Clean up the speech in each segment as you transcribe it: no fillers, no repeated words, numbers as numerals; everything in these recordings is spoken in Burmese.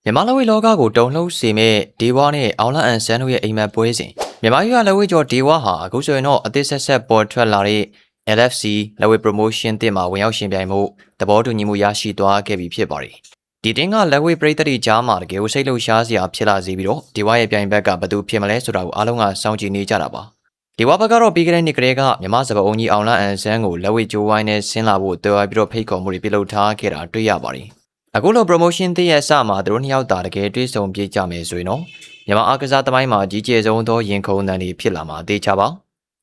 မြန်မာလက်ဝဲလောကကိုတုံလှုပ်စေမဲ့ဒေဝါနဲ့အောင်လအန်ဆန်းတို့ရဲ့အိမ်မက်ပွဲစဉ်မြန်မာပြည်ကလက်ဝဲကျော်ဒေဝါဟာအခုဆိုရင်တော့အသစ်ဆက်ပေါ်ထွက်လာတဲ့ LFC လက်ဝဲ promotion တင်မှာဝင်ရောက်ရှင်ပြိုင်မှုသဘောတူညီမှုရရှိသွားခဲ့ပြီဖြစ်ပါတယ်ဒီတင်းကလက်ဝဲပရိသတ်တွေကြားမှာတကယ်ကိုစိတ်လှုပ်ရှားစရာဖြစ်လာစေပြီးတော့ဒေဝါရဲ့ပြိုင်ဘက်ကဘယ်သူဖြစ်မလဲဆိုတာကိုအားလုံးကစောင့်ကြည့်နေကြတာပါဒီဝါဘက်ကတော့ပြီးခဲ့တဲ့နှစ်ကလေးကမြန်မာစပအုံကြီးအောင်လအန်ဆန်းကိုလက်ဝဲကျိုးဝိုင်းနဲ့ဆင်းလာဖို့တော်ပြီးတော့ဖိတ်ခေါ်မှုတွေပြုလုပ်ထားခဲ့တာတွေ့ရပါတယ်အခုလို promotion တည့်ရဲ့အစမှာသူတို့နှစ်ယောက်သာတကယ်တွေ့ဆုံပြေးကြမယ်ဆိုရင်တော့မြန်မာအားကစားသမိုင်းမှာကြီးကျယ်ဆုံးသောရင်ခုန်တန်တွေဖြစ်လာမှာသိချပါ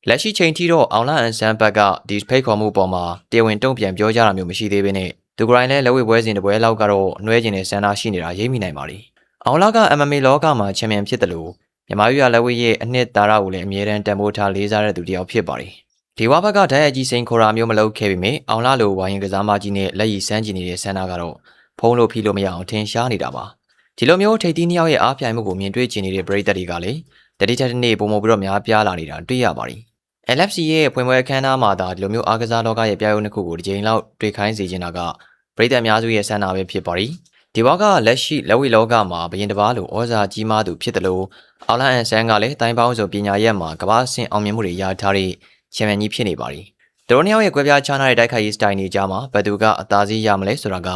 လက်ရှိချိန်ထိတော့အောင်လအန်ဆန်းဘက်ကဒီဖိတ်ခေါ်မှုပေါ်မှာတရားဝင်တုံ့ပြန်ပြောကြတာမျိုးမရှိသေးဘဲနဲ့သူကိုယ်တိုင်လည်းလက်ဝဲပွဲစဉ်တစ်ပွဲလောက်ကတော့နှွဲကျင်တဲ့ဆန္ဒရှိနေတာရိပ်မိနိုင်ပါလိမ့်အောင်လက MMA လောကမှာချန်ပီယံဖြစ်တယ်လို့မြန်မာပြည်လက်ဝဲရဲ့အနှစ်သာရကိုလည်းအမြဲတမ်းတန်ဖိုးထားလေးစားတဲ့သူတစ်ယောက်ဖြစ်ပါတယ်ဒီဝါဘက်ကဓာတ်ရိုက်ကြီးစိန်ခေါ်တာမျိုးမလုပ်ခဲ့ပေမဲ့အောင်လလိုဝိုင်းရင်ကစားမကြီးနဲ့လက်ရည်စမ်းကြည့်နေတဲ့ဆန္ဒကတော့ဖုံးလို့ဖိလို့မရအောင်ထင်ရှားနေတာပါဒီလိုမျိုးထိပ်သီးနှစ်ယောက်ရဲ့အားပြိုင်မှုကိုမြင်တွေ့ကျင်နေတဲ့ပရိသတ်တွေကလည်းတတိထက်နေ့ပုံမပြီးတော့များပြားလာနေတာတွေ့ရပါတယ် LFC ရဲ့ဖွင့်ပွဲအခမ်းအနားမှာဒါဒီလိုမျိုးအားကစားလောကရဲ့ပြရုံနှစ်ခုကိုဒီချိန်လောက်တွေ့ခိုင်းစေချင်တာကပရိသတ်အများစုရဲ့ဆန္ဒပဲဖြစ်ပါတယ်ဒီဘောကလက်ရှိလက်ဝဲလောကမှာဘရင်တစ်ပါးလိုဩဇာကြီးမားသူဖြစ်တယ်လို့အော်လန်အန်ဆန်ကလည်းတိုင်းပေါင်းစုံပညာရပ်မှာကမ္ဘာအဆင့်အောင်မြင်မှုတွေရထားတဲ့ချန်ပီယံကြီးဖြစ်နေပါတယ်သူတို့နှစ်ယောက်ရဲ့ကွဲပြားခြားနားတဲ့တိုက်ခိုက်ရေးစတိုင်တွေကြားမှာဘယ်သူကအသာစီးရမလဲဆိုတာက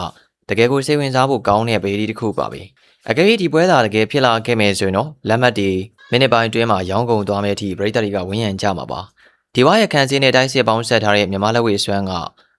တကယ်ကိုစိတ်ဝင်စားဖို့ကောင်းတဲ့ဗေဒီတစ်ခုပါပဲအကယ်၍ဒီပွဲသာတကယ်ဖြစ်လာခဲ့မယ်ဆိုရင်တော့လက်မှတ်တွေမိနစ်ပိုင်းအတွင်းမှာရောင်းကုန်သွားမယ့်အထိပရိသတ်တွေကဝန်းရံကြမှာပါဒီဝါရဲ့ခန်းစင်းနဲ့တိုက်စစ်ပေါင်းဆက်ထားတဲ့မြန်မာလက်ဝဲဆွမ်းက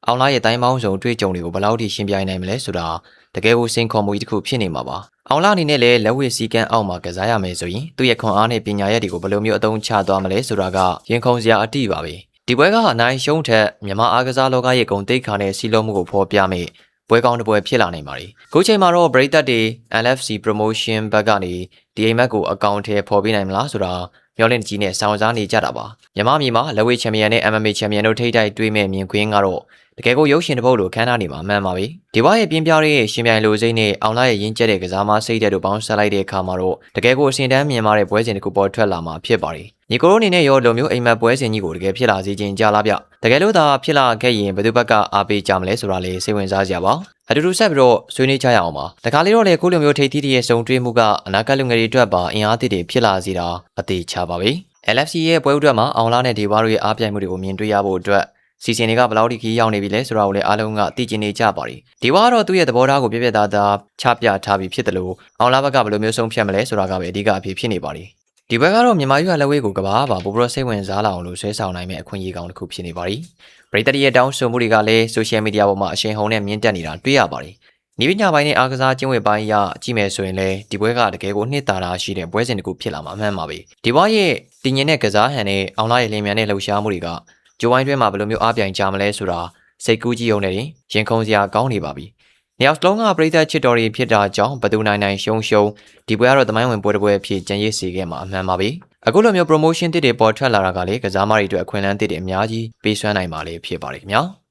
အောင်လာရဲ့တိုင်းပေါင်းစုံတွေ့ကြုံတွေကိုဘယ်လောက်ထိရှင်းပြနိုင်မလဲဆိုတာတကယ်ကိုစိန်ခေါ်မှုကြီးတစ်ခုဖြစ်နေမှာပါအောင်လာအနေနဲ့လည်းလက်ဝဲစီကန်းအောက်မှာကစားရမယ်ဆိုရင်သူ့ရဲ့ခွန်အားနဲ့ပညာရပ်တွေကိုဘယ်လိုမျိုးအသုံးချသွားမလဲဆိုတာကရင်ခုန်စရာအတိပါပဲဒီပွဲကအနိုင်ရှုံးထက်မြန်မာအားကစားလောကရဲ့ဂုဏ်သိက္ခာနဲ့စီးလုံးမှုကိုဖော်ပြမယ်ပွဲကောင်းတစ်ပွဲဖြစ်လာနိုင်ပါတယ်။ခုချိန်မှာတော့ပရိသတ်တွေ LFC promotion ဘက်ကနေဒီအိမ်မက်ကိုအကောင့်ထဲပေါ်ပေးနိုင်မလားဆိုတာမျှော်လင့်ကြီးနဲ့စောင့်စားနေကြတာပါ။မြန်မာပြည်မှာလက်ဝဲချန်ပီယံနဲ့ MMA ချန်ပီယံတို့ထိပ်တိုက်တွေ့မဲ့မြင်ကွင်းကတော့တကယ်ကိုရုပ်ရှင်တစ်ပုဒ်လိုခန်းထားနေမှာမှန်ပါပဲ။ဒီဘွားရဲ့ပြင်းပြတဲ့ရှင်ပြိုင်လိုစိတ်နဲ့အောင်လာရဲ့ရင်းကျက်တဲ့ကစားမစိတ်တဲ့တို့ပေါင်းဆက်လိုက်တဲ့အခါမှာတော့တကယ်ကိုအစဉ်တန်းမြင်မာတဲ့ပွဲစဉ်တစ်ခုပေါ်ထွက်လာမှာဖြစ်ပါတယ်။ညီကိုတို့အနေနဲ့ရောလိုမျိုးအိမ်မက်ပွဲစဉ်ကြီးကိုတကယ်ဖြစ်လာစေခြင်းကြလားဗျ။တကယ်လို့သာဖြစ်လာခဲ့ရင်ဘယ်သူဘက်ကအားပေးကြမလဲဆိုတာလေးစိတ်ဝင်စားစရာပါ။အတူတူဆက်ပြီးတော့ဆွေးနွေးကြရအောင်ပါ။တခါလေးတော့လေခုလိုမျိုးထိပ်သီးရဲ့စုံတွေ့မှုကအနာဂတ်လူငယ်တွေအတွက်ပါအင်အားသစ်တွေဖြစ်လာစေတာအသေးချပါပဲ။ LFC ရဲ့ပွဲဥအတွက်မှာအောင်လာနဲ့ဒီဝါတို့ရဲ့အားပြိုင်မှုတွေကိုမြင်တွေ့ရဖို့အတွက်စီစဉ်တွေကဘယ်လောက်ထိခီးရောက်နေပြီလဲဆိုတာကိုလည်းအားလုံးကသိကျင်နေကြပါပြီ။ဒီဝါကတော့သူ့ရဲ့သဘောထားကိုပြပြသားသားချပြထားပြီးဖြစ်တယ်လို့အောင်လာဘက်ကဘယ်လိုမျိုးဆုံးဖြတ်မလဲဆိုတာကပဲအဓိကအဖြစ်ဖြစ်နေပါလိမ့်။ဒီဘက်ကတော့မြန်မာပြည်လက်ဝဲကိုကဘာပါပိုပြီးစိတ်ဝင်စားလာအောင်လို့ဆွဲဆောင်နိုင်မဲ့အခွင့်အရေးကောင်းတစ်ခုဖြစ်နေပါလိမ့်။ပရိသတ်ရဲ့တောင်းဆိုမှုတွေကလည်းဆိုရှယ်မီဒီယာပေါ်မှာအရှင်ဟုန်နဲ့မြင့်တက်နေတာတွေ့ရပါတယ်။ဒီပညာပိုင်းနဲ့အားကစားကျင့်ဝတ်ပိုင်းအရကြည့်မယ်ဆိုရင်လည်းဒီပွဲကတကယ်ကိုနှစ်သာရရှိတဲ့ပွဲစဉ်တစ်ခုဖြစ်လာမှာအမှန်ပါပဲ။ဒီဘွားရဲ့တည်ငြိမ်တဲ့ကစားဟန်နဲ့အောင်လာရဲ့လင်းမြန်တဲ့လှုပ်ရှားမှုတွေကဂျိုဝိုင်းတွင်းမှာဘယ်လိုမျိုးအားပြိုင်ကြမလဲဆိုတာစိတ်ကူးကြည့်အောင်နဲ့ရင်ခုန်စရာကောင်းနေပါပြီ။နှစ်ယောက်လုံးကပရိသတ်ချစ်တော်တွေဖြစ်တာကြောင့်ဘသူနိုင်နိုင်ရှုံရှုံဒီပွဲကတော့သမိုင်းဝင်ပွဲတစ်ပွဲအဖြစ်ကျန်ရစ်စေခဲ့မှာအမှန်ပါပဲ။အခုလိုမျိုး promotion တစ်တွေပေါ်ထွက်လာတာကလေကစားမတွေအတွက်အခွင့်အလမ်းတစ်တွေအများကြီးပေးစွမ်းနိုင်ပါလေဖြစ်ပါတယ်ခင်ဗျာ။